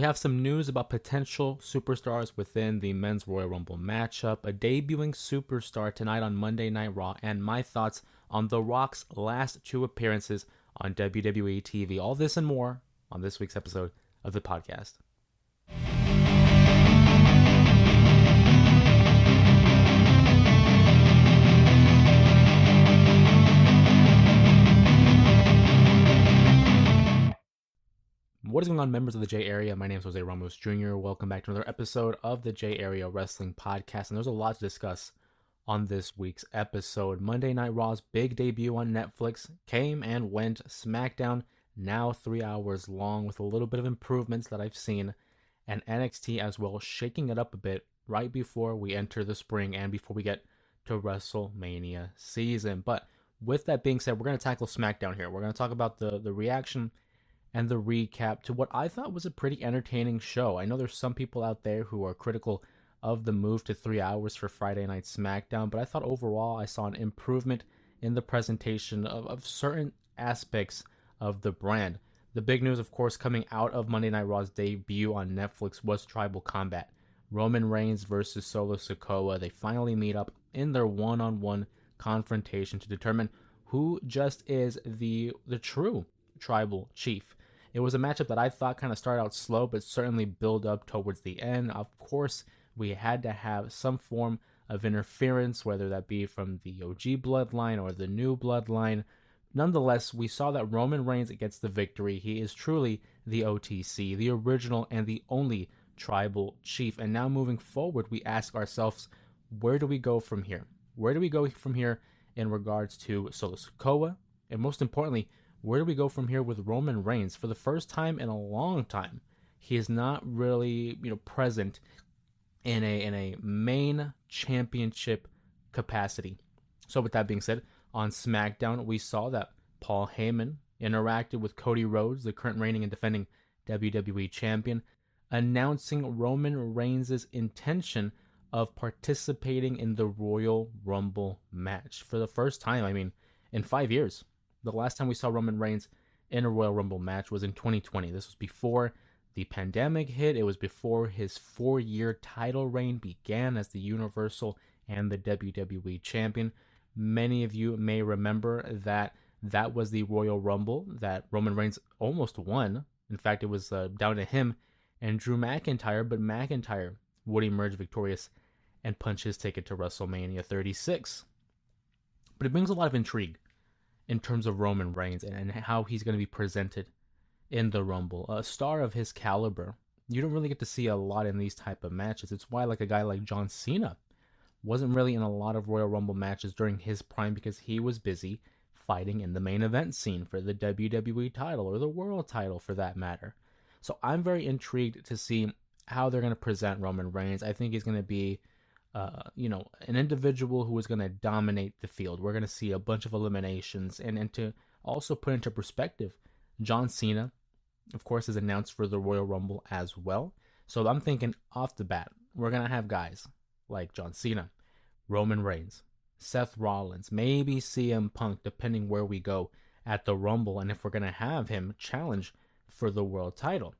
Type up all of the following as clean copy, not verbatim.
We have some news about potential superstars within the Men's Royal Rumble matchup, a debuting superstar tonight on Monday Night Raw, and my thoughts on The Rock's last two appearances on WWE TV. All this and more on this week's episode of the podcast. What is going on, members of the J Area? My name is Jose Ramos Jr. Welcome back to another episode of the J Area Wrestling Podcast. And there's a lot to discuss on this week's episode. Monday Night Raw's big debut on Netflix came and went. SmackDown, now 3 hours long, with a little bit of improvements that I've seen. And NXT as well, shaking it up a bit right before we enter the spring and before we get to WrestleMania season. But with that being said, we're going to tackle SmackDown here. We're going to talk about the reaction and the recap to what I thought was a pretty entertaining show. I know there's some people out there who are critical of the move to 3 hours for Friday Night SmackDown, but I thought overall I saw an improvement in the presentation of certain aspects of the brand. The big news, of course, coming out of Monday Night Raw's debut on Netflix was Tribal Combat. Roman Reigns versus Solo Sikoa. They finally meet up in their one-on-one confrontation to determine who just is the true tribal chief. It was a matchup that I thought kind of started out slow, but certainly built up towards the end. Of course, we had to have some form of interference, whether that be from the OG bloodline or the new bloodline. Nonetheless, we saw that Roman Reigns gets the victory. He is truly the OTC, the original and the only tribal chief. And now moving forward, we ask ourselves, where do we go from here? Where do we go from here in regards to Solo Sikoa? And most importantly, where do we go from here with Roman Reigns? For the first time in a long time, he is not really, present in a main championship capacity. So with that being said, on SmackDown, we saw that Paul Heyman interacted with Cody Rhodes, the current reigning and defending WWE champion, announcing Roman Reigns' intention of participating in the Royal Rumble match. For the first time, in 5 years. The last time we saw Roman Reigns in a Royal Rumble match was in 2020. This was before the pandemic hit. It was before his 4-year title reign began as the Universal and the WWE champion. Many of you may remember that was the Royal Rumble that Roman Reigns almost won. In fact, it was down to him and Drew McIntyre, but McIntyre would emerge victorious and punch his ticket to WrestleMania 36. But it brings a lot of intrigue in terms of Roman Reigns and how he's going to be presented in the Rumble. A star of his caliber, you don't really get to see a lot in these type of matches. It's why like a guy like John Cena wasn't really in a lot of Royal Rumble matches during his prime, because he was busy fighting in the main event scene for the WWE title or the world title for that matter. So I'm very intrigued to see how they're going to present Roman Reigns. I think he's going to be an individual who is going to dominate the field. We're going to see a bunch of eliminations. And to also put into perspective, John Cena, of course, is announced for the Royal Rumble as well. So I'm thinking off the bat, we're going to have guys like John Cena, Roman Reigns, Seth Rollins, maybe CM Punk, depending where we go at the Rumble, and if we're going to have him challenge for the world title.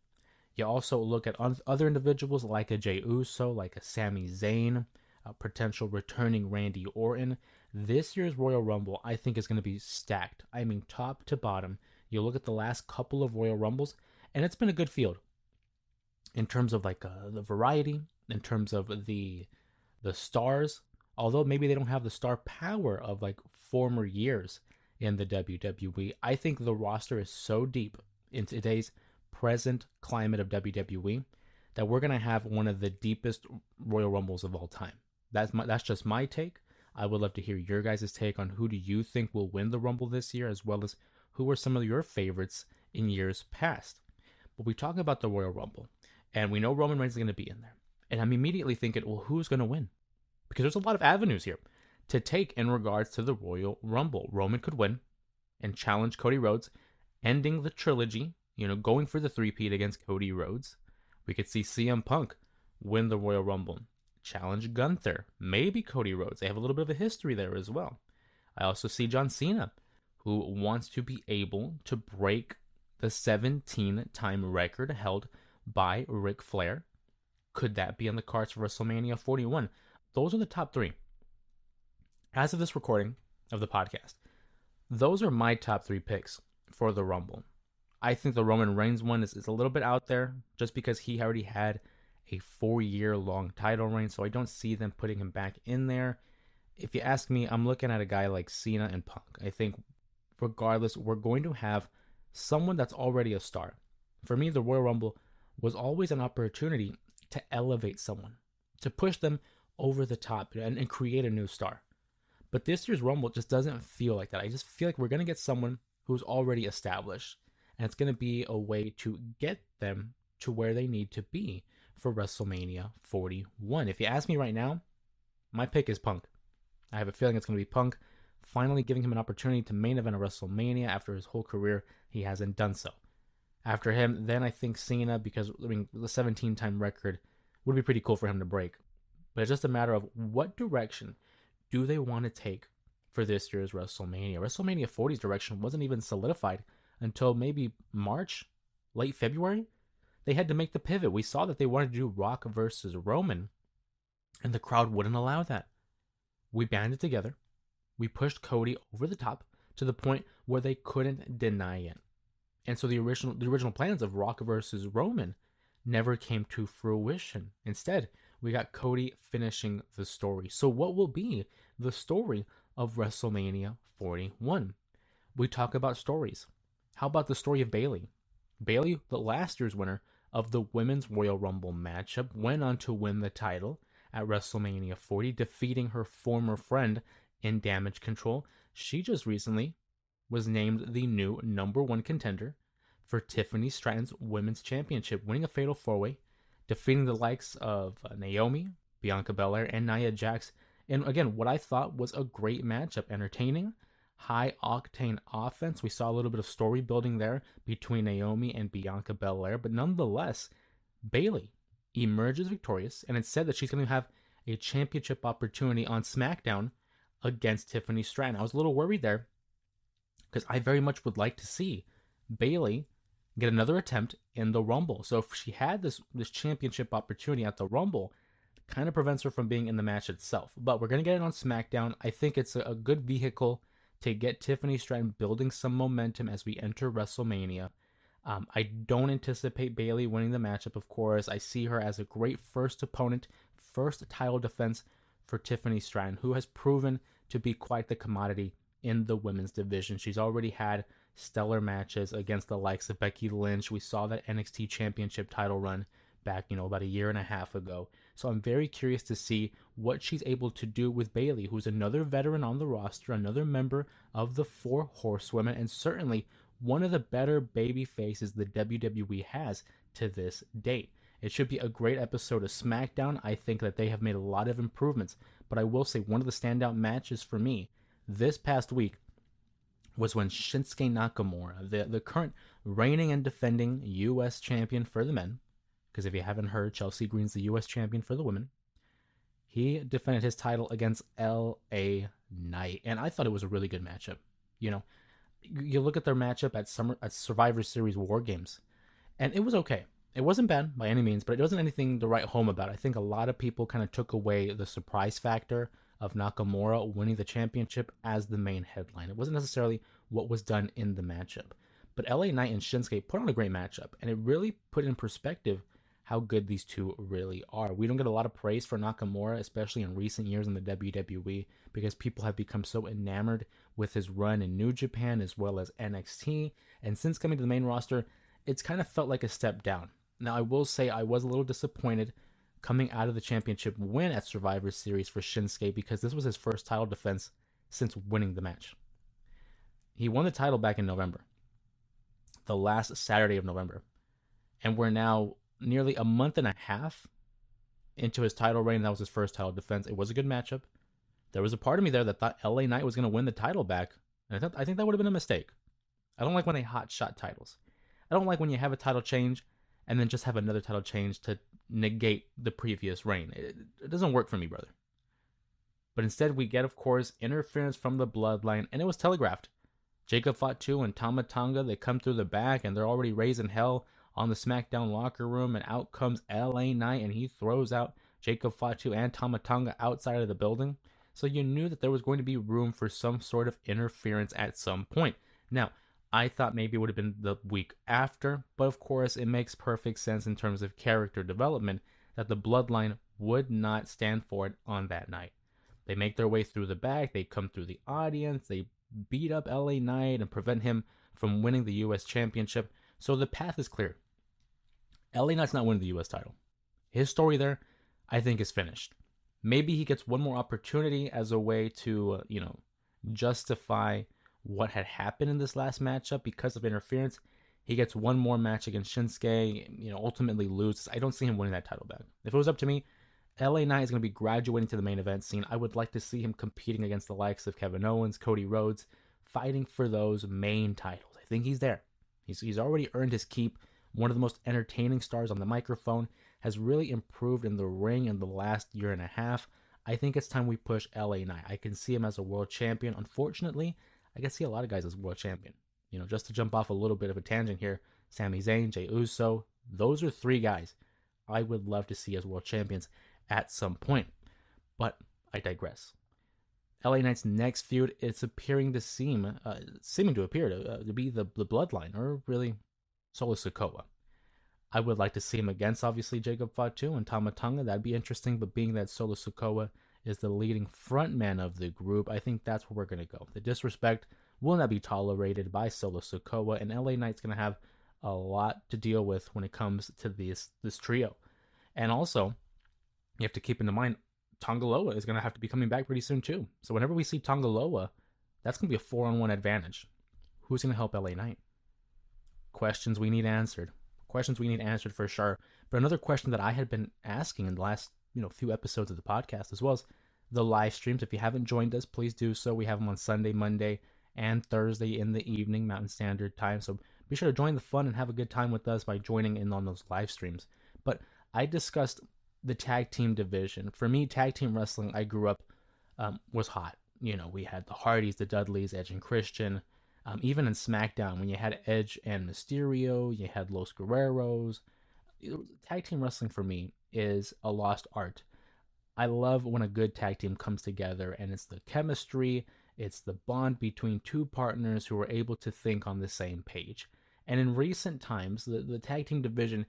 You also look at other individuals like a Jey Uso, like a Sami Zayn, a potential returning Randy Orton. This year's Royal Rumble, I think, is going to be stacked. Top to bottom. You look at the last couple of Royal Rumbles, and it's been a good field in terms of the variety, in terms of the stars. Although maybe they don't have the star power of former years in the WWE, I think the roster is so deep in today's present climate of WWE that we're going to have one of the deepest Royal Rumbles of all time. That's just my take. I would love to hear your guys' take on who do you think will win the Rumble this year, as well as who are some of your favorites in years past. But we talk about the Royal Rumble, and we know Roman Reigns is going to be in there. And I'm immediately thinking, well, who's going to win? Because there's a lot of avenues here to take in regards to the Royal Rumble. Roman could win and challenge Cody Rhodes, ending the trilogy, going for the three-peat against Cody Rhodes. We could see CM Punk win the Royal Rumble, challenge Gunther, maybe Cody Rhodes. They have a little bit of a history there as well. I also see John Cena, who wants to be able to break the 17-time record held by Ric Flair. Could that be on the cards for WrestleMania 41? Those are the top three. As of this recording of the podcast, those are my top three picks for the Rumble. I think the Roman Reigns one is a little bit out there just because he already had a 4-year-long title reign, so I don't see them putting him back in there. If you ask me, I'm looking at a guy like Cena and Punk. I think regardless, we're going to have someone that's already a star. For me, the Royal Rumble was always an opportunity to elevate someone, to push them over the top and create a new star. But this year's Rumble just doesn't feel like that. I just feel like we're going to get someone who's already established, and it's going to be a way to get them to where they need to be for WrestleMania 41. If you ask me right now, my pick is Punk. I have a feeling it's going to be Punk, finally giving him an opportunity to main event a WrestleMania. After his whole career, he hasn't done so. After him, then I think Cena, because the 17-time record would be pretty cool for him to break. But it's just a matter of what direction do they want to take for this year's WrestleMania. WrestleMania 40's direction wasn't even solidified until maybe March, late February. They had to make the pivot. We saw that they wanted to do Rock versus Roman, and the crowd wouldn't allow that. We banded together. We pushed Cody over the top to the point where they couldn't deny it. And so the original plans of Rock versus Roman never came to fruition. Instead, we got Cody finishing the story. So what will be the story of WrestleMania 41? We talk about stories. How about the story of Bayley? Bayley, the last year's winner of the Women's Royal Rumble matchup, went on to win the title at WrestleMania 40, defeating her former friend in Damage Control. She just recently was named the new #1 contender for Tiffany Stratton's Women's Championship, winning a Fatal 4-Way, defeating the likes of Naomi, Bianca Belair, and Nia Jax. And again, what I thought was a great matchup, entertaining, high-octane offense. We saw a little bit of story building there between Naomi and Bianca Belair, but nonetheless, Bayley emerges victorious, and it's said that she's going to have a championship opportunity on SmackDown against Tiffany Stratton. I was a little worried there because I very much would like to see Bayley get another attempt in the Rumble. So if she had this championship opportunity at the Rumble, it kind of prevents her from being in the match itself. But we're going to get it on SmackDown. I think it's a good vehicle to get Tiffany Stratton building some momentum as we enter WrestleMania. I don't anticipate Bayley winning the matchup, of course. I see her as a great first opponent, first title defense for Tiffany Stratton, who has proven to be quite the commodity in the women's division. She's already had stellar matches against the likes of Becky Lynch. We saw that NXT Championship title run back, about a year and a half ago. So I'm very curious to see what she's able to do with Bayley, who's another veteran on the roster, another member of the Four Horsewomen, and certainly one of the better baby faces the WWE has to this date. It should be a great episode of SmackDown. I think that they have made a lot of improvements, but I will say one of the standout matches for me this past week was when Shinsuke Nakamura, the current reigning and defending U.S. champion for the men, because if you haven't heard, Chelsea Green's the U.S. champion for the women, he defended his title against L.A. Knight, and I thought it was a really good matchup. You look at their matchup at Survivor Series War Games, and it was okay. It wasn't bad by any means, but it wasn't anything to write home about. I think a lot of people kind of took away the surprise factor of Nakamura winning the championship as the main headline. It wasn't necessarily what was done in the matchup. But LA Knight and Shinsuke put on a great matchup, and it really put in perspective how good these two really are. We don't get a lot of praise for Nakamura, especially in recent years in the WWE, because people have become so enamored with his run in New Japan as well as NXT. And since coming to the main roster, it's kind of felt like a step down. Now, I will say I was a little disappointed coming out of the championship win at Survivor Series for Shinsuke, because this was his first title defense since winning the match. He won the title back in November, the last Saturday of November. And we're now nearly a month and a half into his title reign. That was his first title defense. It was a good matchup. There was a part of me there that thought LA Knight was going to win the title back. And I think that would have been a mistake. I don't like when they hot shot titles. I don't like when you have a title change and then just have another title change to negate the previous reign. It doesn't work for me, brother. But instead we get, of course, interference from the bloodline, and it was telegraphed. Jacob Fatu and Tama Tonga, they come through the back, and they're already raising hell on the SmackDown locker room, and out comes LA Knight, and he throws out Jacob Fatu and Tama Tonga outside of the building. So you knew that there was going to be room for some sort of interference at some point. Now, I thought maybe it would have been the week after, but of course, it makes perfect sense in terms of character development that the Bloodline would not stand for it on that night. They make their way through the back, they come through the audience, they beat up LA Knight and prevent him from winning the US Championship. So the path is clear. LA Knight's not winning the US title. His story there, I think, is finished. Maybe he gets one more opportunity as a way to, justify what had happened in this last matchup because of interference. He gets one more match against Shinsuke, ultimately loses. I don't see him winning that title back. If it was up to me, LA Knight is going to be graduating to the main event scene. I would like to see him competing against the likes of Kevin Owens, Cody Rhodes, fighting for those main titles. I think he's there. He's already earned his keep. One of the most entertaining stars on the microphone, has really improved in the ring in the last year and a half. I think it's time we push LA Knight. I can see him as a world champion. Unfortunately, I can see a lot of guys as world champion. Just to jump off a little bit of a tangent here, Sami Zayn, Jey Uso, those are three guys I would love to see as world champions at some point. But I digress. LA Knight's next feud is seeming to appear to be the Bloodline, or really Solo Sikoa. I would like to see him against, obviously, Jacob Fatu and Tama Tonga. That'd be interesting, but being that Solo Sikoa is the leading frontman of the group, I think that's where we're going to go. The disrespect will not be tolerated by Solo Sikoa, and LA Knight's going to have a lot to deal with when it comes to this trio. And also, you have to keep in mind, Tonga Loa is going to have to be coming back pretty soon, too. So whenever we see Tonga Loa, that's going to be a 4-on-1 advantage. Who's going to help LA Knight? Questions we need answered. Questions we need answered for sure. But another question that I had been asking in the last few episodes of the podcast, as well as the live streams. If you haven't joined us, please do so. We have them on Sunday, Monday, and Thursday in the evening, Mountain Standard Time. So be sure to join the fun and have a good time with us by joining in on those live streams. But I discussed the tag team division. For me, tag team wrestling, I grew up, was hot. We had the Hardys, the Dudleys, Edge and Christian. Even in SmackDown, when you had Edge and Mysterio, you had Los Guerreros. Tag team wrestling for me is a lost art. I love when a good tag team comes together, and it's the chemistry, it's the bond between two partners who are able to think on the same page. And in recent times, the tag team division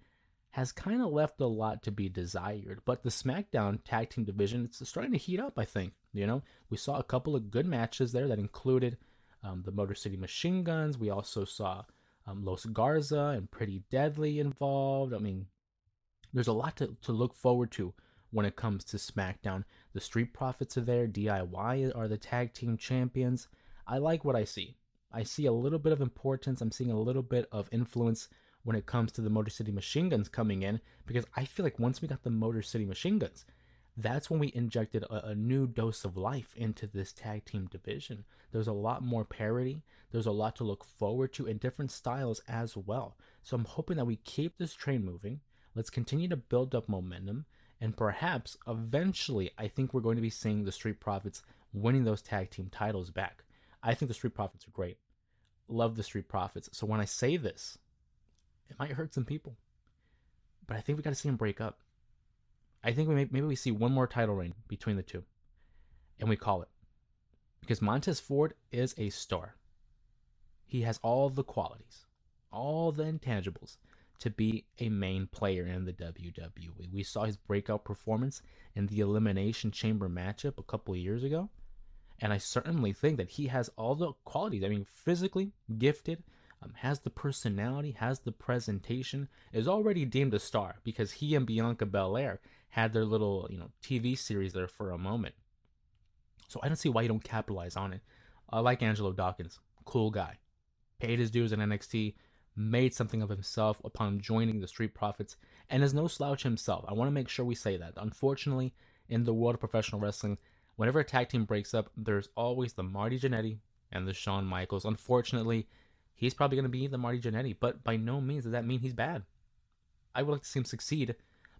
has kind of left a lot to be desired. But the SmackDown tag team division, it's starting to heat up, I think. We saw a couple of good matches there that included the Motor City Machine Guns. We also saw Los Garza and Pretty Deadly involved. I mean, there's a lot to look forward to when it comes to SmackDown. The Street Profits are there. DIY are the tag team champions. I like what I see. I see a little bit of importance. I'm seeing a little bit of influence when it comes to the Motor City Machine Guns coming in, because I feel like once we got the Motor City Machine Guns, that's when we injected a new dose of life into this tag team division. There's a lot more parity. There's a lot to look forward to in different styles as well. So I'm hoping that we keep this train moving. Let's continue to build up momentum. And perhaps, eventually, I think we're going to be seeing the Street Profits winning those tag team titles back. I think the Street Profits are great. Love the Street Profits. So when I say this, it might hurt some people. But I think we got to see them break up. I think maybe we see one more title reign between the two, and we call it. Because Montez Ford is a star. He has all the qualities, all the intangibles to be a main player in the WWE. We saw his breakout performance in the Elimination Chamber matchup a couple of years ago, and I certainly think that he has all the qualities. I mean, physically gifted, has the personality, has the presentation, is already deemed a star because he and Bianca Belair had their little, TV series there for a moment. So I don't see why you don't capitalize on it. I like Angelo Dawkins. Cool guy. Paid his dues in NXT, made something of himself upon joining the Street Profits, and is no slouch himself. I want to make sure we say that. Unfortunately, in the world of professional wrestling, whenever a tag team breaks up, there's always the Marty Jannetty and the Shawn Michaels. Unfortunately, he's probably going to be the Marty Jannetty, but by no means does that mean he's bad. I would like to see him succeed,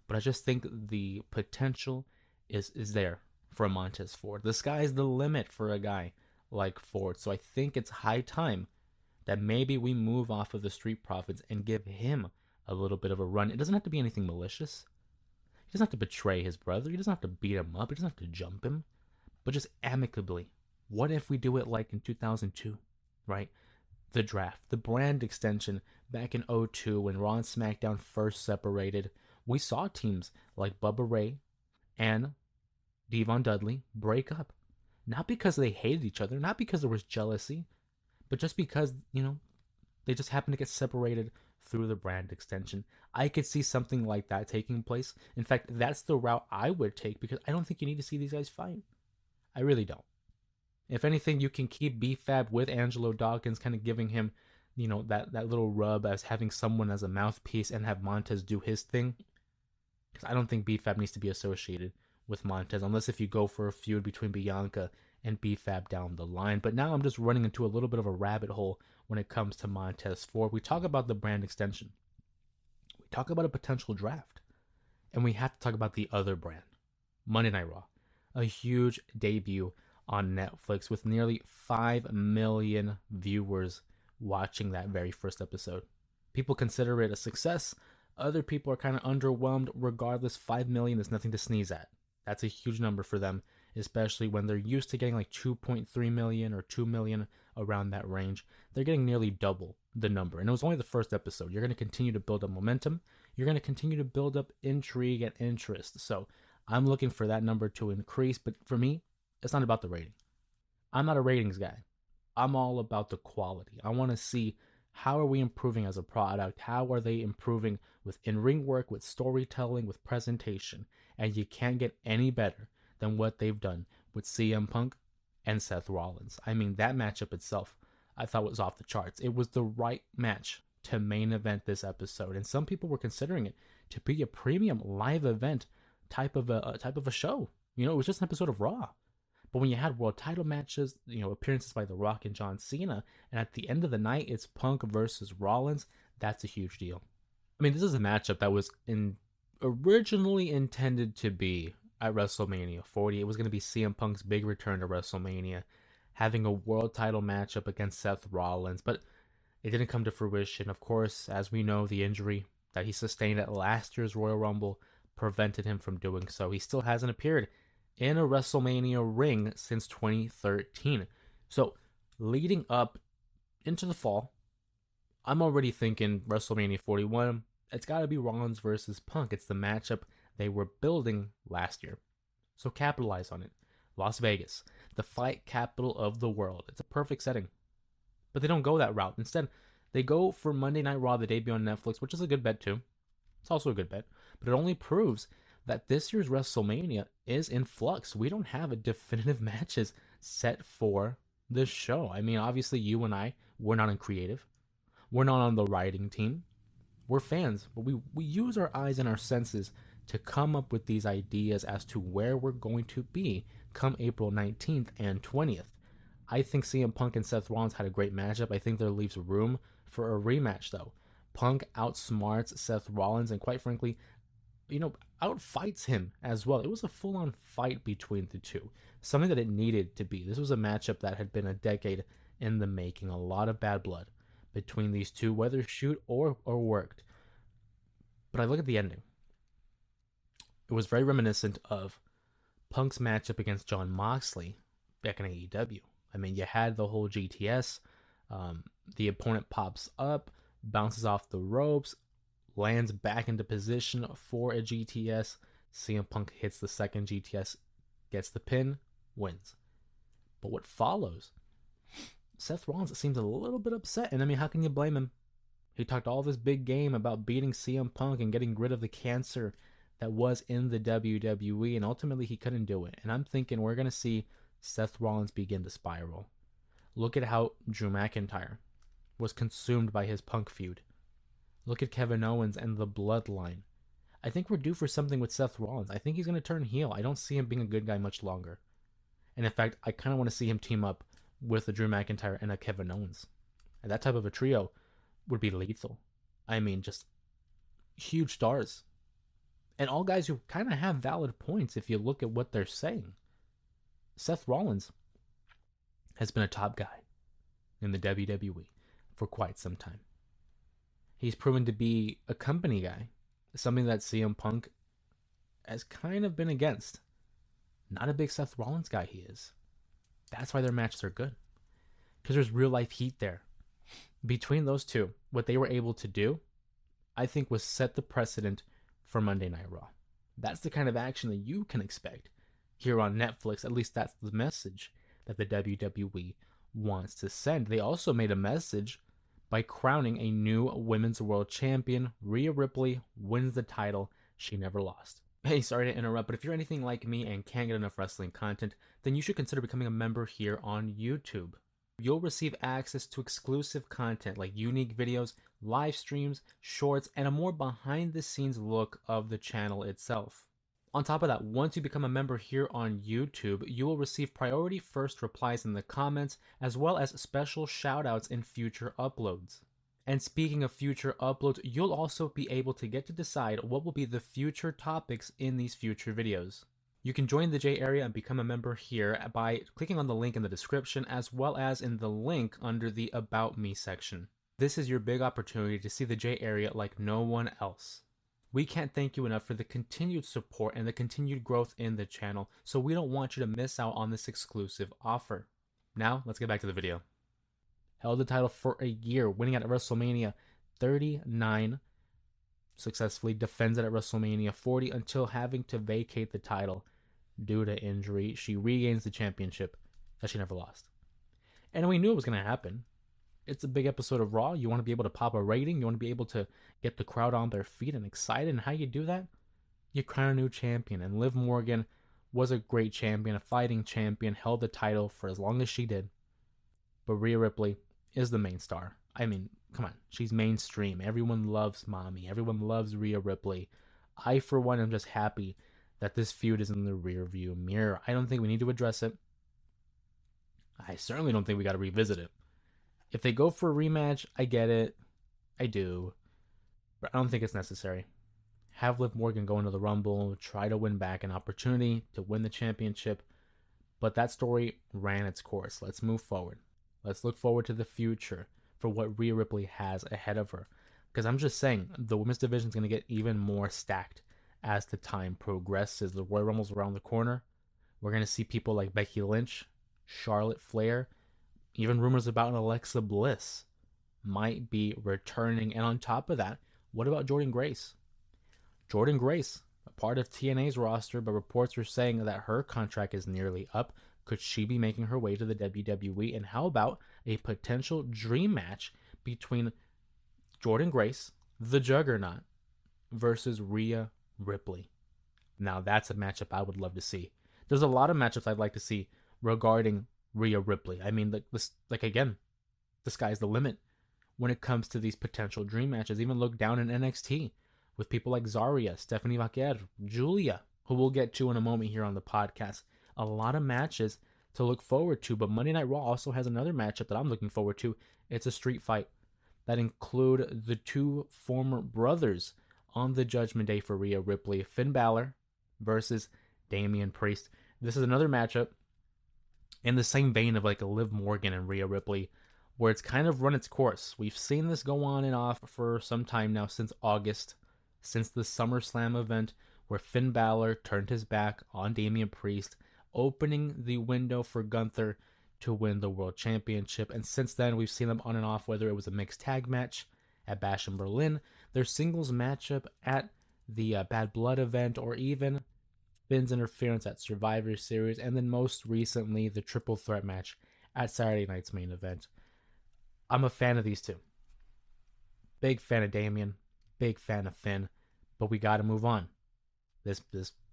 but I just think the potential is there for Montez Ford. The sky's the limit for a guy like Ford. So I think it's high time that maybe we move off of the Street Profits and give him a little bit of a run. It doesn't have to be anything malicious. He doesn't have to betray his brother. He doesn't have to beat him up. He doesn't have to jump him, but just amicably. What if we do it like in 2002, right? The draft, the brand extension back in '02 when Raw and SmackDown first separated. We saw teams like Bubba Ray and Devon Dudley break up. Not because they hated each other, not because there was jealousy, but just because, they just happened to get separated through the brand extension. I could see something like that taking place. In fact, that's the route I would take because I don't think you need to see these guys fight. I really don't. If anything, you can keep BFAB with Angelo Dawkins, kind of giving him, that little rub as having someone as a mouthpiece and have Montez do his thing. Because I don't think BFAB needs to be associated with Montez, unless if you go for a feud between Bianca and BFAB down the line. But now I'm just running into a little bit of a rabbit hole when it comes to Montez Ford. We talk about the brand extension. We talk about a potential draft. And we have to talk about the other brand, Monday Night Raw. A huge debut on Netflix with nearly 5 million viewers watching that very first episode. People consider it a success. Other people are kind of underwhelmed. Regardless, 5 million is nothing to sneeze at. That's a huge number for them, especially when they're used to getting like 2.3 million or 2 million around that range. They're getting nearly double the number. And it was only the first episode. You're going to continue to build up momentum. You're going to continue to build up intrigue and interest. So I'm looking for that number to increase. But for me, it's not about the rating. I'm not a ratings guy. I'm all about the quality. I want to see how are we improving as a product? How are they improving with in-ring work, with storytelling, with presentation? And you can't get any better than what they've done with CM Punk and Seth Rollins. I mean, that matchup itself, I thought was off the charts. It was the right match to main event this episode, and some people were considering it to be a premium live event type of a show. It was just an episode of Raw. But when you had world title matches, appearances by The Rock and John Cena, and at the end of the night, it's Punk versus Rollins, that's a huge deal. I mean, this is a matchup that was originally intended to be at WrestleMania 40. It was going to be CM Punk's big return to WrestleMania, having a world title matchup against Seth Rollins, but it didn't come to fruition. Of course, as we know, the injury that he sustained at last year's Royal Rumble prevented him from doing so. He still hasn't appeared in a WrestleMania ring since 2013. So, leading up into the fall, I'm already thinking WrestleMania 41, it's got to be Rollins versus Punk. It's the matchup they were building last year. So capitalize on it. Las Vegas, the fight capital of the world. It's a perfect setting. But they don't go that route. Instead, they go for Monday Night Raw, the debut on Netflix, which is a good bet too. It's also a good bet. But it only proves that this year's WrestleMania is in flux. We don't have a definitive matches set for this show. I mean, obviously, you and I, we're not in creative. We're not on the writing team. We're fans, but we use our eyes and our senses to come up with these ideas as to where we're going to be come April 19th and 20th. I think CM Punk and Seth Rollins had a great matchup. I think there leaves room for a rematch, though. Punk outsmarts Seth Rollins and, quite frankly, outfights him as well. It was a full-on fight between the two, something that it needed to be. This was a matchup that had been a decade in the making, a lot of bad blood between these two, whether shoot or worked. But I look at the ending. It was very reminiscent of Punk's matchup against Jon Moxley back in AEW. I mean, you had the whole GTS. The opponent pops up, bounces off the ropes, lands back into position for a GTS. CM Punk hits the second GTS, gets the pin, wins. But what follows? Seth Rollins seems a little bit upset, and I mean, how can you blame him? He talked all this big game about beating CM Punk and getting rid of the cancer that was in the WWE, and ultimately he couldn't do it. And I'm thinking we're going to see Seth Rollins begin to spiral. Look at how Drew McIntyre was consumed by his Punk feud. Look at Kevin Owens and the Bloodline. I think we're due for something with Seth Rollins. I think he's going to turn heel. I don't see him being a good guy much longer. And in fact, I kind of want to see him team up with a Drew McIntyre and a Kevin Owens. And that type of a trio would be lethal. I mean, just huge stars. And all guys who kind of have valid points if you look at what they're saying. Seth Rollins has been a top guy in the WWE for quite some time. He's proven to be a company guy, something that CM Punk has kind of been against. Not a big Seth Rollins guy he is. That's why their matches are good. Because there's real life heat there. Between those two, what they were able to do, I think, was set the precedent for Monday Night Raw. That's the kind of action that you can expect here on Netflix. At least that's the message that the WWE wants to send. They also made a message by crowning a new Women's World Champion. Rhea Ripley wins the title. She never lost. Hey, sorry to interrupt, but if you're anything like me and can't get enough wrestling content, then you should consider becoming a member here on YouTube. You'll receive access to exclusive content like unique videos, live streams, shorts, and a more behind-the-scenes look of the channel itself. On top of that, once you become a member here on YouTube, you will receive priority first replies in the comments, as well as special shoutouts in future uploads. And speaking of future uploads, you'll also be able to get to decide what will be the future topics in these future videos. You can join the J Area and become a member here by clicking on the link in the description, as well as in the link under the About Me section. This is your big opportunity to see the J Area like no one else. We can't thank you enough for the continued support and the continued growth in the channel, so we don't want you to miss out on this exclusive offer. Now, let's get back to the video. Held the title for a year, winning at WrestleMania 39, successfully defends it at WrestleMania 40 until having to vacate the title due to injury. She regains the championship that she never lost. And we knew it was going to happen. It's a big episode of Raw. You want to be able to pop a rating. You want to be able to get the crowd on their feet and excited. And how you do that? You crown a new champion. And Liv Morgan was a great champion, a fighting champion, held the title for as long as she did. But Rhea Ripley is the main star. I mean, come on. She's mainstream. Everyone loves Mommy. Everyone loves Rhea Ripley. I, for one, am just happy that this feud is in the rearview mirror. I don't think we need to address it. I certainly don't think we got to revisit it. If they go for a rematch, I get it. I do. But I don't think it's necessary. Have Liv Morgan go into the Rumble, try to win back an opportunity to win the championship. But that story ran its course. Let's move forward. Let's look forward to the future for what Rhea Ripley has ahead of her. Because I'm just saying, the women's division is going to get even more stacked as the time progresses. The Royal Rumble's around the corner. We're going to see people like Becky Lynch, Charlotte Flair, even rumors about an Alexa Bliss might be returning. And on top of that, what about Jordynne Grace? Jordynne Grace, a part of TNA's roster, but reports are saying that her contract is nearly up. Could she be making her way to the WWE? And how about a potential dream match between Jordynne Grace, the Juggernaut, versus Rhea Ripley? Now that's a matchup I would love to see. There's a lot of matchups I'd like to see regarding Rhea Ripley. I mean, again, the sky's the limit when it comes to these potential dream matches. Even look down in NXT with people like Zarya, Stephanie Vaquer, Giulia, who we'll get to in a moment here on the podcast. A lot of matches to look forward to, but Monday Night Raw also has another matchup that I'm looking forward to. It's a street fight that include the two former brothers on the Judgment Day for Rhea Ripley, Finn Balor versus Damian Priest. This is another matchup in the same vein of like a Liv Morgan and Rhea Ripley, where it's kind of run its course. We've seen this go on and off for some time now, since August, since the SummerSlam event, where Finn Balor turned his back on Damian Priest, opening the window for Gunther to win the World Championship. And since then, we've seen them on and off, whether it was a mixed tag match at Bash in Berlin, their singles matchup at the Bad Blood event, or even Finn's interference at Survivor Series, and then most recently, the triple threat match at Saturday night's main event. I'm a fan of these two. Big fan of Damian, big fan of Finn, but we got to move on. This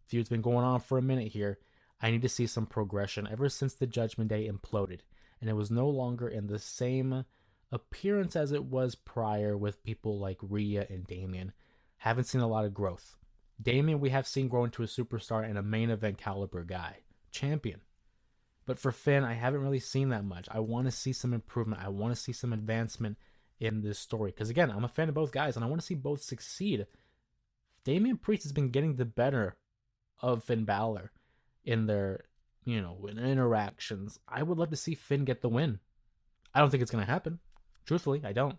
feud's been going on for a minute here. I need to see some progression ever since the Judgment Day imploded, and it was no longer in the same appearance as it was prior with people like Rhea and Damian. Haven't seen a lot of growth. Damian we have seen grow into a superstar and a main event caliber guy, champion. But for Finn, I haven't really seen that much. I want to see some improvement. I want to see some advancement in this story. Because again, I'm a fan of both guys, and I want to see both succeed. Damian Priest has been getting the better of Finn Balor in their, in interactions. I would love to see Finn get the win. I don't think it's going to happen. Truthfully, I don't.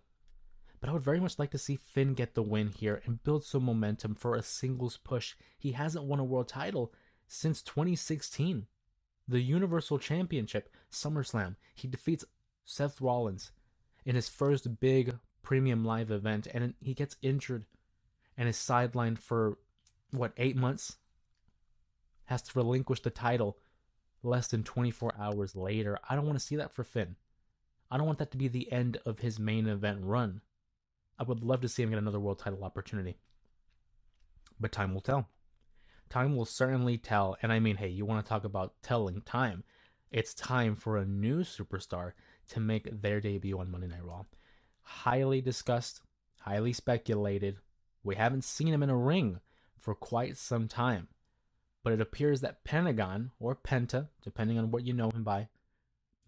But I would very much like to see Finn get the win here and build some momentum for a singles push. He hasn't won a world title since 2016. The Universal Championship, SummerSlam. He defeats Seth Rollins in his first big premium live event, and he gets injured and is sidelined for, 8 months? Has to relinquish the title less than 24 hours later. I don't want to see that for Finn. I don't want that to be the end of his main event run. I would love to see him get another world title opportunity. But time will tell. Time will certainly tell. And I mean, hey, you want to talk about telling time. It's time for a new superstar to make their debut on Monday Night Raw. Highly discussed, highly speculated. We haven't seen him in a ring for quite some time. But it appears that Pentagon, or Penta, depending on what you know him by,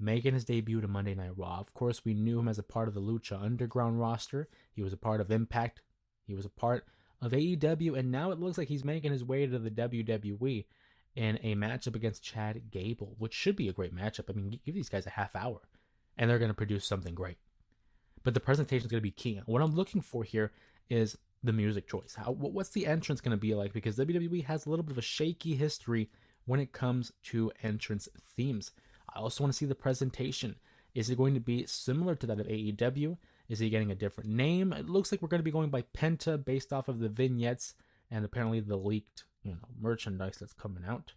making his debut to Monday Night Raw. Of course, we knew him as a part of the Lucha Underground roster. He was a part of Impact. He was a part of AEW, and now it looks like he's making his way to the WWE in a matchup against Chad Gable, which should be a great matchup. I mean, give these guys a half hour, and they're going to produce something great. But the presentation is going to be key. What I'm looking for here is the music choice. What's the entrance going to be like? Because WWE has a little bit of a shaky history when it comes to entrance themes. I also want to see the presentation. Is it going to be similar to that of AEW? Is he getting a different name? It looks like we're going to be going by Penta based off of the vignettes and apparently the leaked, merchandise that's coming out.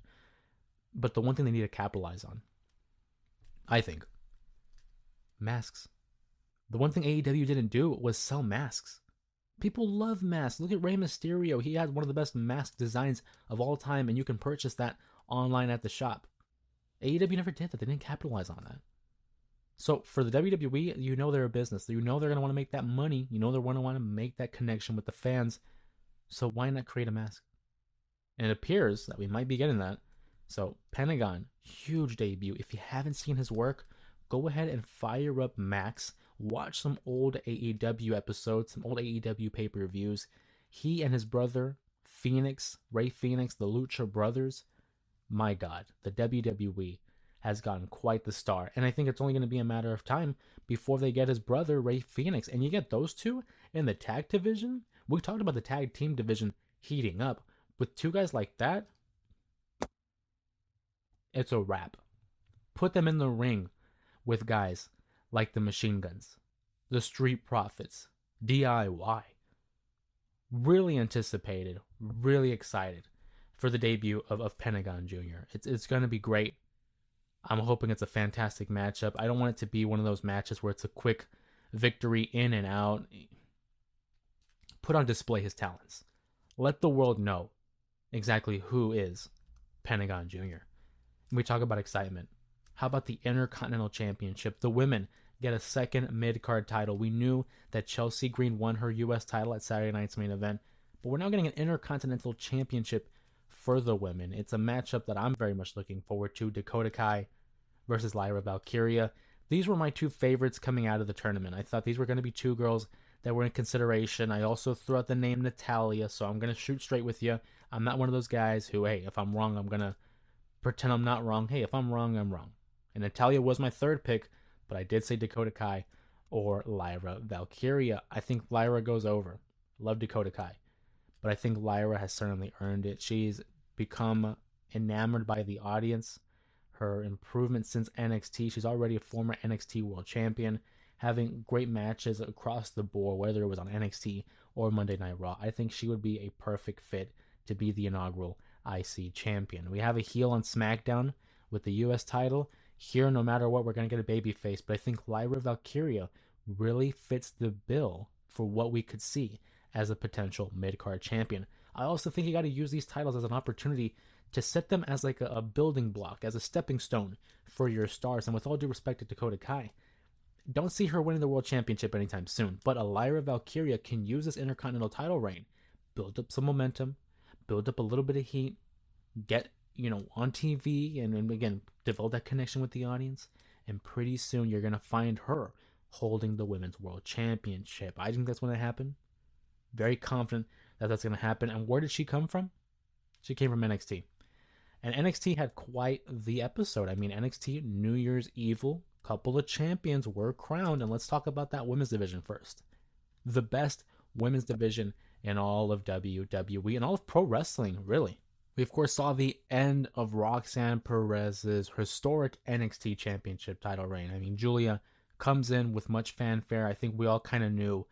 But the one thing they need to capitalize on, I think, masks. The one thing AEW didn't do was sell masks. People love masks. Look at Rey Mysterio. He has one of the best mask designs of all time, and you can purchase that online at the shop. AEW never did that. They didn't capitalize on that. So for the WWE, they're a business. They're going to want to make that money. They're going to want to make that connection with the fans. So why not create a mask? And it appears that we might be getting that. So Pentagon, huge debut. If you haven't seen his work, go ahead and fire up Max. Watch some old AEW episodes, some old AEW pay-per-views. He and his brother, Ray Phoenix, the Lucha Brothers, my God, the WWE has gotten quite the star. And I think it's only going to be a matter of time before they get his brother, Ray Phoenix. And you get those two in the tag division. We talked about the tag team division heating up. With two guys like that, it's a wrap. Put them in the ring with guys like the Machine Guns, the Street Profits, DIY. Really anticipated, really excited for the debut of Pentagon Jr. It's going to be great. I'm hoping it's a fantastic matchup. I don't want it to be one of those matches where it's a quick victory in and out. Put on display his talents. Let the world know exactly who is Pentagon Jr. We talk about excitement. How about the Intercontinental Championship? The women get a second mid-card title. We knew that Chelsea Green won her U.S. title at Saturday night's main event, but we're now getting an Intercontinental Championship for the women. It's a matchup that I'm very much looking forward to. Dakota Kai versus Lyra Valkyria. These were my two favorites coming out of the tournament. I thought these were going to be two girls that were in consideration. I also threw out the name Natalya, so I'm going to shoot straight with you. I'm not one of those guys who, hey, if I'm wrong, I'm going to pretend I'm not wrong. Hey, if I'm wrong, I'm wrong. And Natalya was my third pick, but I did say Dakota Kai or Lyra Valkyria. I think Lyra goes over. Love Dakota Kai. But I think Lyra has certainly earned it. She's become enamored by the audience. Her improvement since NXT. She's already a former NXT World Champion, having great matches across the board, whether it was on NXT or Monday Night Raw. I think she would be a perfect fit to be the inaugural IC champion. We have a heel on SmackDown with the US title. Here, no matter what, we're going to get a babyface, but I think Lyra Valkyria really fits the bill for what we could see as a potential mid-card champion. I also think you got to use these titles as an opportunity to set them as like a building block, as a stepping stone for your stars. And with all due respect to Dakota Kai, don't see her winning the World Championship anytime soon, but a Lyra Valkyria can use this Intercontinental title reign, build up some momentum, build up a little bit of heat, get, on TV, and again, develop that connection with the audience, and pretty soon you're going to find her holding the Women's World Championship. I think that's going to happen. Very confident that that's going to happen. And where did she come from? She came from NXT. And NXT had quite the episode. I mean, NXT New Year's Evil, couple of champions were crowned. And let's talk about that women's division first. the best women's division in all of WWE and all of pro wrestling, really. We, of course, saw the end of Roxxane Perez's historic NXT Championship title reign. I mean, Giulia comes in with much fanfare. I think we all kind of knew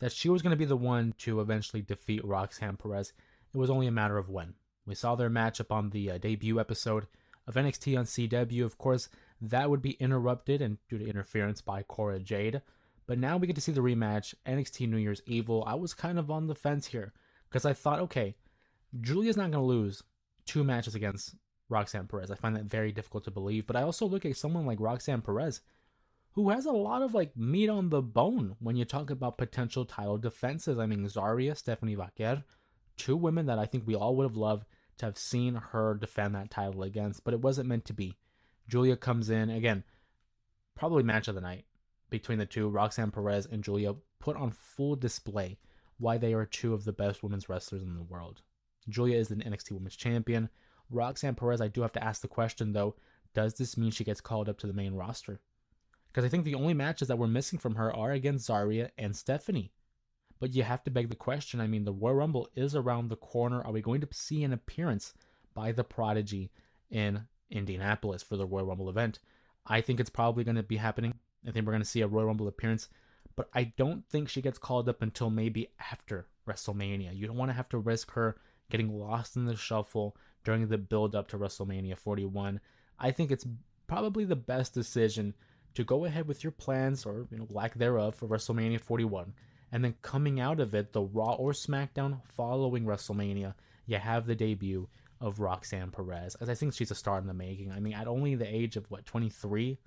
that she was going to be the one to eventually defeat Roxanne Perez. It was only a matter of when. We saw their matchup on the debut episode of NXT on CW. Of course, that would be interrupted and due to interference by Cora Jade. But now we get to see the rematch, NXT New Year's Evil. I was kind of on the fence here because I thought, okay, Giulia's not going to lose 2 matches against Roxanne Perez. I find that very difficult to believe. But I also look at someone like Roxanne Perez, who has a lot of like meat on the bone when you talk about potential title defenses. I mean, Zarya, Stephanie Vaquer, 2 women that I think we all would have loved to have seen her defend that title against, but it wasn't meant to be. Giulia comes in, again, probably match of the night between the two. Roxanne Perez and Giulia put on full display why they are 2 of the best women's wrestlers in the world. Giulia is the NXT Women's Champion. Roxanne Perez, I do have to ask the question, though, does this mean she gets called up to the main roster? Because I think the only matches that we're missing from her are against Zarya and Stephanie. But you have to beg the question. I mean, the Royal Rumble is around the corner. Are we going to see an appearance by the Prodigy in Indianapolis for the Royal Rumble event? I think it's probably going to be happening. I think we're going to see a Royal Rumble appearance. But I don't think she gets called up until maybe after WrestleMania. You don't want to have to risk her getting lost in the shuffle during the build-up to WrestleMania 41. I think it's probably the best decision to go ahead with your plans, or lack thereof, for WrestleMania 41. And then coming out of it, the Raw or SmackDown following WrestleMania, you have the debut of Roxanne Perez, as I think she's a star in the making. I mean, at only the age of, 23,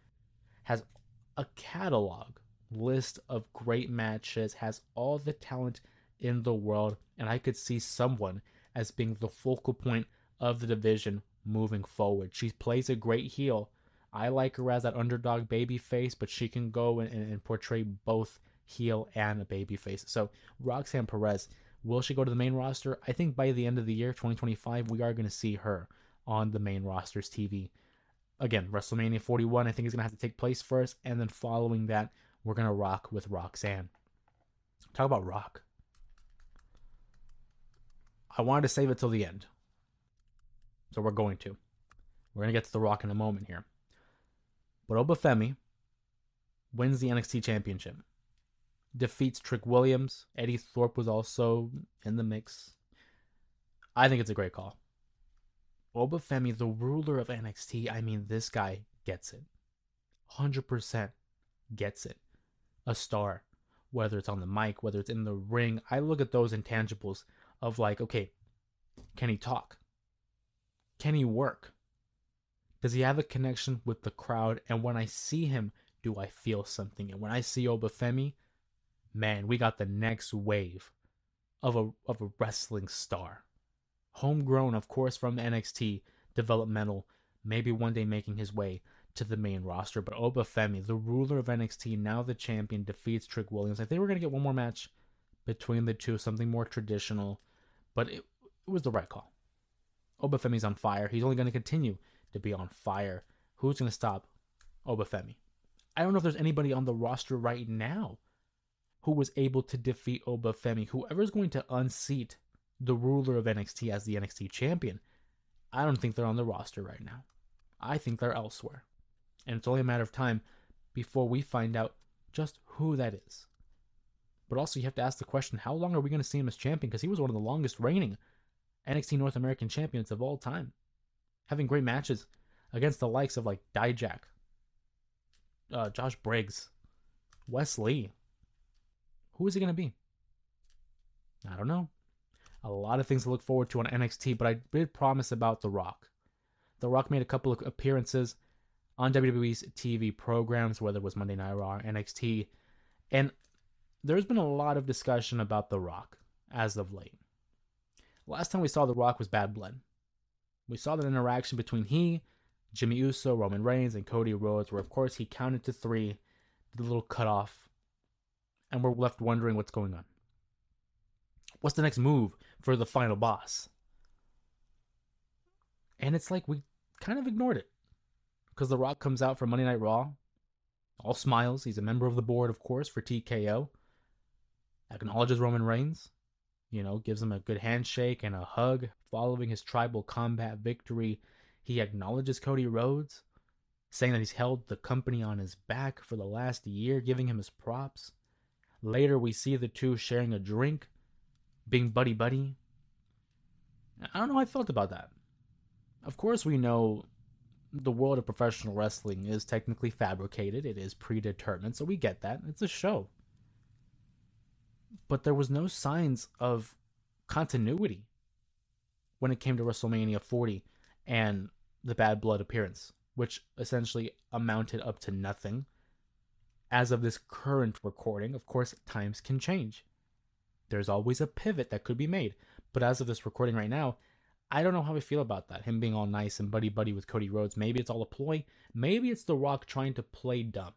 has a catalog list of great matches, has all the talent in the world, and I could see someone as being the focal point of the division moving forward. She plays a great heel. I like her as that underdog baby face, but she can go and portray both heel and a baby face. So Roxanne Perez, will she go to the main roster? I think by the end of the year, 2025, we are going to see her on the main roster's TV. Again, WrestleMania 41, I think is going to have to take place first, and then following that, we're going to rock with Roxanne. Talk about Rock. I wanted to save it till the end, so we're going to. We're going to get to The Rock in a moment here. But Oba Femi wins the NXT Championship. Defeats Trick Williams. Eddie Thorpe was also in the mix. I think it's a great call. Oba Femi, the ruler of NXT, I mean, this guy gets it. 100% gets it. A star. Whether it's on the mic, whether it's in the ring. I look at those intangibles of like, okay, can he talk? Can he work? Does he have a connection with the crowd? And when I see him, do I feel something? And when I see Oba Femi, man, we got the next wave of a wrestling star. Homegrown, of course, from NXT, developmental, maybe one day making his way to the main roster. But Oba Femi, the ruler of NXT, now the champion, defeats Trick Williams. I think we're going to get one more match between the two, something more traditional. But it was the right call. Oba Femi's on fire. He's only going to continue to be on fire. Who's going to stop Oba Femi? I don't know if there's anybody on the roster right now who was able to defeat Oba Femi. Whoever's going to unseat the ruler of NXT as the NXT champion, I don't think they're on the roster right now. I think they're elsewhere. And it's only a matter of time before we find out just who that is. But also you have to ask the question, how long are we going to see him as champion? Because he was one of the longest reigning NXT North American champions of all time. Having great matches against the likes of like Dijak, Josh Briggs, Wes Lee. Who is he going to be? I don't know. A lot of things to look forward to on NXT, but I did promise about The Rock. The Rock made a couple of appearances on WWE's TV programs, whether it was Monday Night Raw or NXT, and there's been a lot of discussion about The Rock as of late. Last time we saw The Rock was Bad Blood. We saw that interaction between he, Jimmy Uso, Roman Reigns, and Cody Rhodes, where of course he counted to 3, did a little cutoff, and we're left wondering what's going on. What's the next move for the final boss? And it's like we kind of ignored it. Because The Rock comes out for Monday Night Raw, all smiles. He's a member of the board, of course, for TKO. acknowledges Roman Reigns, gives him a good handshake and a hug following his tribal combat victory. He acknowledges Cody Rhodes, saying that he's held the company on his back for the last year, giving him his props. Later, we see the two sharing a drink, being buddy-buddy. I don't know how I felt about that. Of course, we know the world of professional wrestling is technically fabricated. It is predetermined, so we get that. It's a show. But there was no signs of continuity when it came to WrestleMania 40 and the Bad Blood appearance, which essentially amounted up to nothing. As of this current recording, of course, times can change. There's always a pivot that could be made. But as of this recording right now, I don't know how I feel about that. Him being all nice and buddy-buddy with Cody Rhodes. Maybe it's all a ploy. Maybe it's The Rock trying to play dumb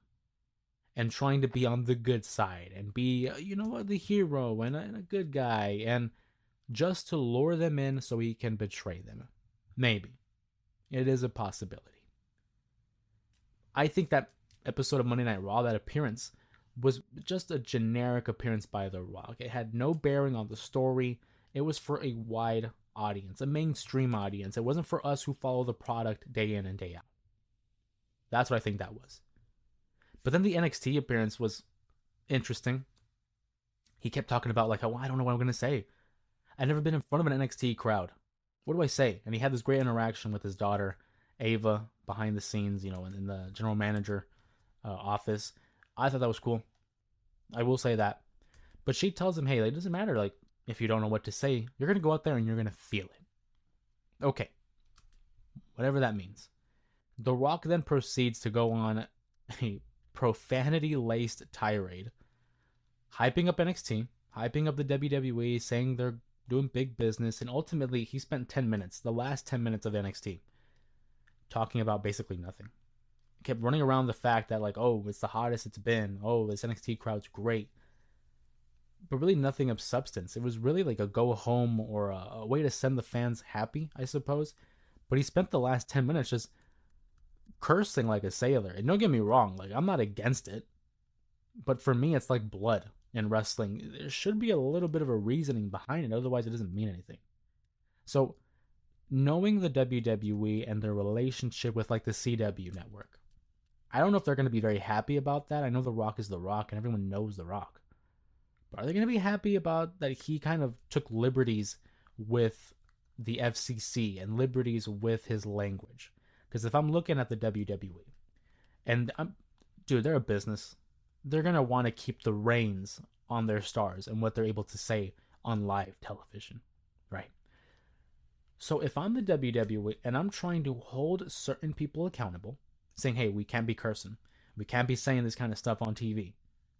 and trying to be on the good side and be, the hero and a good guy, and just to lure them in so he can betray them. Maybe. It is a possibility. I think that episode of Monday Night Raw, that appearance, was just a generic appearance by The Rock. It had no bearing on the story. It was for a wide audience, a mainstream audience. It wasn't for us who follow the product day in and day out. That's what I think that was. But then the NXT appearance was interesting. He kept talking about, like, I don't know what I'm going to say. I've never been in front of an NXT crowd. What do I say? And he had this great interaction with his daughter, Ava, behind the scenes, in the general manager office. I thought that was cool. I will say that. But she tells him, hey, it doesn't matter, like, if you don't know what to say, you're going to go out there and you're going to feel it. Okay. Whatever that means. The Rock then proceeds to go on a profanity-laced tirade, hyping up NXT, hyping up the WWE, saying they're doing big business, and ultimately he spent 10 minutes, the last 10 minutes of NXT, talking about basically nothing. He kept running around the fact that, like, oh, it's the hottest it's been, oh, this NXT crowd's great, but really nothing of substance. It was really like a go home or a way to send the fans happy, I suppose. But he spent the last 10 minutes just cursing like a sailor. And don't get me wrong, like, I'm not against it. But for me, it's like blood in wrestling. There should be a little bit of a reasoning behind it. Otherwise, it doesn't mean anything. So, knowing the WWE and their relationship with, like, the CW network, I don't know if they're going to be very happy about that. I know The Rock is The Rock and everyone knows The Rock. But are they going to be happy about that he kind of took liberties with the FCC and liberties with his language? Because if I'm looking at the WWE, and they're a business, they're going to want to keep the reins on their stars and what they're able to say on live television, right? So if I'm the WWE and I'm trying to hold certain people accountable, saying, hey, we can't be cursing, we can't be saying this kind of stuff on TV.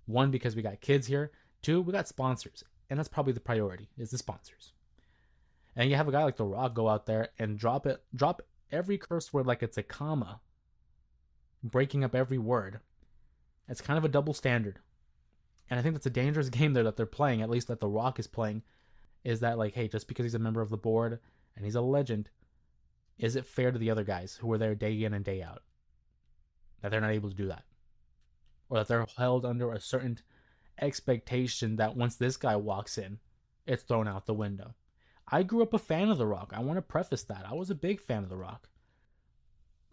One, because we got kids here. Two, we got sponsors, and that's probably the priority, is the sponsors. And you have a guy like The Rock go out there and drop every curse word like it's a comma, breaking up every word. It's kind of a double standard. And I think that's a dangerous game there that they're playing, at least that The Rock is playing, is that, like, hey, just because he's a member of the board and he's a legend, is it fair to the other guys who are there day in and day out that they're not able to do that? Or that they're held under a certain expectation that once this guy walks in, it's thrown out the window. I grew up a fan of The Rock. I want to preface that. I was a big fan of The Rock.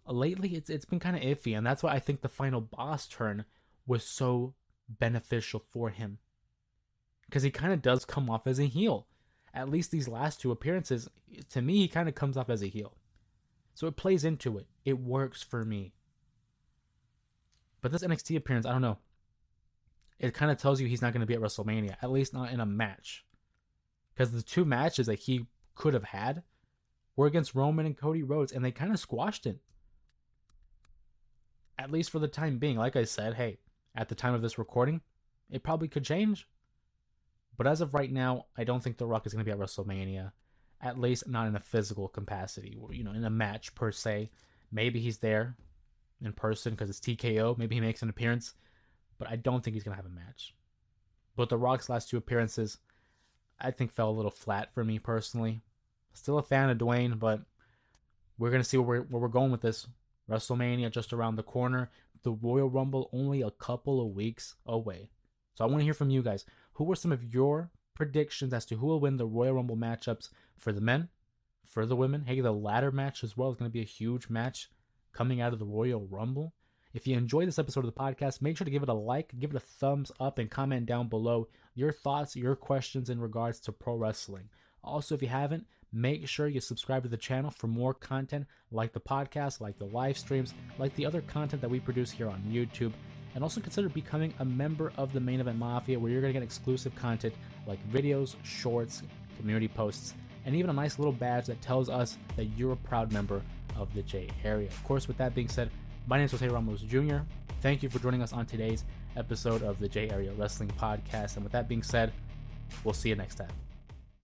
Lately, it's been kind of iffy, and that's why I think the final boss turn was so beneficial for him. Because he kind of does come off as a heel. At least these last two appearances, to me, he kind of comes off as a heel. So it plays into it. It works for me. But this NXT appearance, I don't know. It kind of tells you he's not going to be at WrestleMania, at least not in a match. Because the two matches that he could have had were against Roman and Cody Rhodes, and they kind of squashed it. At least for the time being. Like I said, hey, at the time of this recording, it probably could change. But as of right now, I don't think The Rock is going to be at WrestleMania. At least not in a physical capacity, or, in a match per se. Maybe he's there in person because it's TKO. Maybe he makes an appearance. But I don't think he's going to have a match. But The Rock's last two appearances, I think, fell a little flat for me personally. Still a fan of Dwayne, but we're going to see where we're going with this. WrestleMania just around the corner. The Royal Rumble only a couple of weeks away. So I want to hear from you guys. who are some of your predictions as to who will win the Royal Rumble matchups for the men, for the women? Hey, the ladder match as well is going to be a huge match coming out of the Royal Rumble. If you enjoyed this episode of the podcast, make sure to give it a like, give it a thumbs up, and comment down below your thoughts, your questions in regards to pro wrestling. Also, if you haven't, make sure you subscribe to the channel for more content like the podcast, like the live streams, like the other content that we produce here on YouTube. And also consider becoming a member of the Main Event Mafia, where you're going to get exclusive content like videos, shorts, community posts, and even a nice little badge that tells us that you're a proud member of the J Area. Of course, with that being said, my name is Seth Ramos Jr. Thank you for joining us on today's episode of the J Area Wrestling Podcast. And with that being said, we'll see you next time.